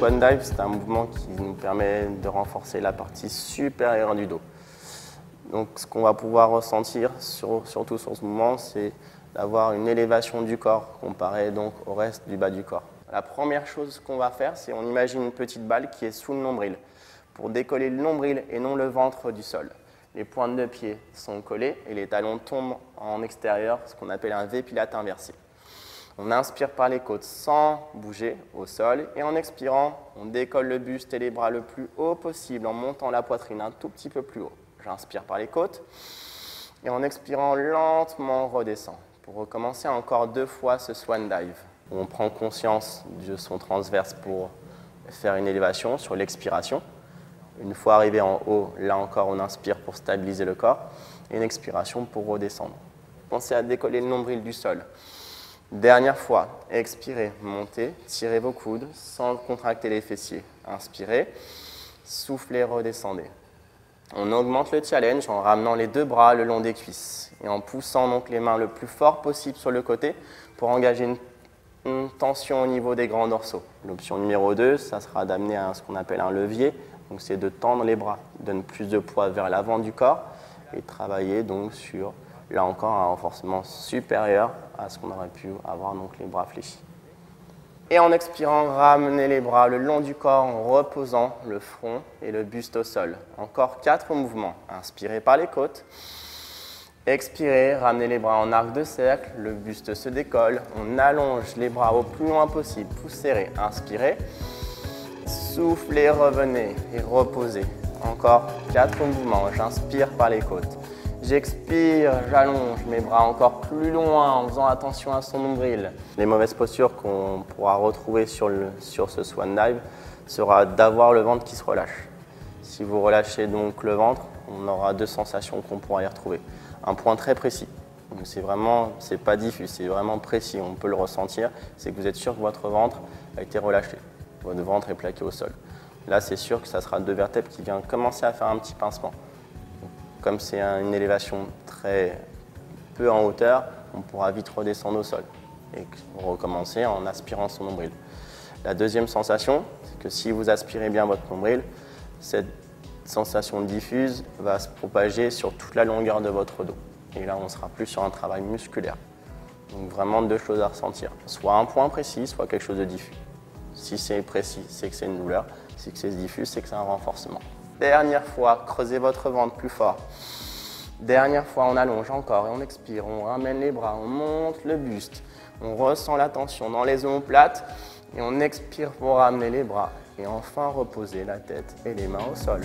Swan Dive, c'est un mouvement qui nous permet de renforcer la partie supérieure du dos. Donc ce qu'on va pouvoir ressentir, surtout sur ce mouvement, c'est d'avoir une élévation du corps comparée donc au reste du bas du corps. La première chose qu'on va faire, c'est on imagine une petite balle qui est sous le nombril, pour décoller le nombril et non le ventre du sol. Les pointes de pied sont collées et les talons tombent en extérieur, ce qu'on appelle un V-pilate inversé. On inspire par les côtes sans bouger au sol et en expirant, on décolle le buste et les bras le plus haut possible en montant la poitrine un tout petit peu plus haut. J'inspire par les côtes et en expirant lentement, on redescend. Pour recommencer encore 2 fois ce Swan Dive. On prend conscience du son transverse pour faire une élévation sur l'expiration. Une fois arrivé en haut, là encore, on inspire pour stabiliser le corps et une expiration pour redescendre. Pensez à décoller le nombril du sol. Dernière fois, expirez, montez, tirez vos coudes sans contracter les fessiers. Inspirez, soufflez, redescendez. On augmente le challenge en ramenant les 2 bras le long des cuisses et en poussant donc les mains le plus fort possible sur le côté pour engager une tension au niveau des grands dorsaux. L'option numéro 2, ça sera d'amener à ce qu'on appelle un levier. Donc c'est de tendre les bras, donne plus de poids vers l'avant du corps et travailler donc sur, là encore, un renforcement supérieur à ce qu'on aurait pu avoir, donc les bras fléchis. Et en expirant, ramenez les bras le long du corps en reposant le front et le buste au sol. Encore 4 mouvements. Inspirez par les côtes. Expirez, ramenez les bras en arc de cercle, le buste se décolle. On allonge les bras au plus loin possible, pouce serré. Inspirez. Soufflez, revenez et reposez. Encore 4 mouvements. J'inspire par les côtes. J'expire, j'allonge mes bras encore plus loin en faisant attention à son nombril. Les mauvaises postures qu'on pourra retrouver sur ce Swan Dive sera d'avoir le ventre qui se relâche. Si vous relâchez donc le ventre, on aura 2 sensations qu'on pourra y retrouver. Un point très précis. C'est pas diffus, c'est vraiment précis, on peut le ressentir. C'est que vous êtes sûr que votre ventre a été relâché. Votre ventre est plaqué au sol. Là, c'est sûr que ça sera 2 vertèbres qui viennent commencer à faire un petit pincement. Comme c'est une élévation très peu en hauteur, on pourra vite redescendre au sol et recommencer en aspirant son nombril. La deuxième sensation, c'est que si vous aspirez bien votre nombril, cette sensation diffuse va se propager sur toute la longueur de votre dos. Et là, on sera plus sur un travail musculaire. Donc vraiment 2 choses à ressentir. Soit un point précis, soit quelque chose de diffus. Si c'est précis, c'est que c'est une douleur. Si c'est diffus, c'est que c'est un renforcement. Dernière fois, creusez votre ventre plus fort. Dernière fois, on allonge encore et on expire. On ramène les bras, on monte le buste. On ressent la tension dans les omoplates et on expire pour ramener les bras. Et enfin, reposer la tête et les mains au sol.